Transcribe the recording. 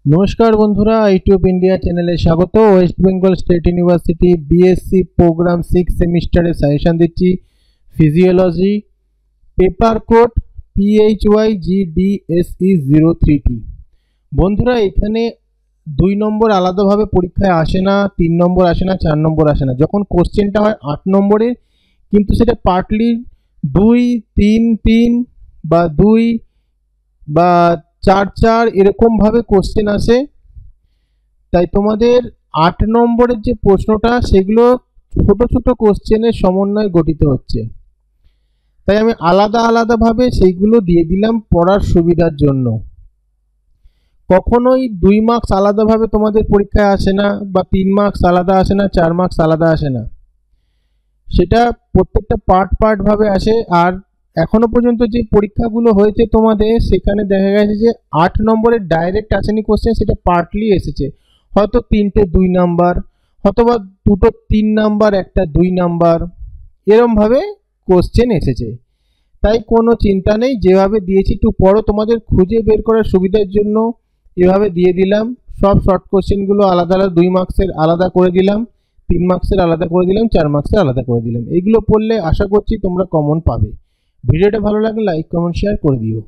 नमस्कार बंधुरा YouTube India channel स्वागत। West Bengal State University BSc program 6 सेमिस्टारे सजेशन दिच्छी physiology paper code PHYGDSE 03T। बंधुरा एखाने 2 नम्बर आलादा भावे परीक्षाय आसे ना, 3 नम्बर आसे ना, 4 नम्बर आसे ना। जखन कोश्चेनटा हय 8 नम्बरेर किन्तु सेटा पार्टली 2 3 3 बा 2 बा 4 এরকম ভাবে কোশ্চেন আসে। তাই তোমাদের 8 নম্বরের যে প্রশ্নটা সেগুলো ছোট ছোট কোশ্চেনের সমন্বয়ে গঠিত হচ্ছে। তাই আমি আলাদা আলাদা ভাবে সেইগুলো দিয়ে দিলাম পড়ার সুবিধার জন্য। কখনোই 2 মার্কস আলাদা ভাবে তোমাদের পরীক্ষায় আসে না, বা 3 মার্কস আলাদা আসে না, 4 মার্কস আলাদা আসে না। সেটা প্রত্যেকটা পার্ট পার্ট ভাবে আসে। আর এখনো পর্যন্ত যে পরীক্ষাগুলো হয়েছে তোমাদের, সেখানে দেখা গেছে যে 8 নম্বরের ডাইরেক্ট আসেনি কোশ্চেন, সেটা পার্টলি এসেছে। হয়তো 3টে 2 নাম্বার, অথবা 2টো 3 নাম্বার, একটা 2 নাম্বার, এরকম ভাবে কোশ্চেন এসেছে। তাই কোনো চিন্তা নেই, যেভাবে দিয়েছি একটু পড়ো। তোমাদের খুঁজে বের করার সুবিধার জন্য এভাবে দিয়ে দিলাম। সব শর্ট কোশ্চেনগুলো আলাদা আলাদা 2 মার্কসের আলাদা করে দিলাম, 3 মার্কসের আলাদা করে দিলাম, 4 মার্কসের আলাদা করে দিলাম। এইগুলো পড়লে আশা করছি তোমরা কমন পাবে। ভিডিওটা ভালো লাগলে লাইক কমেন্ট শেয়ার করে দিও।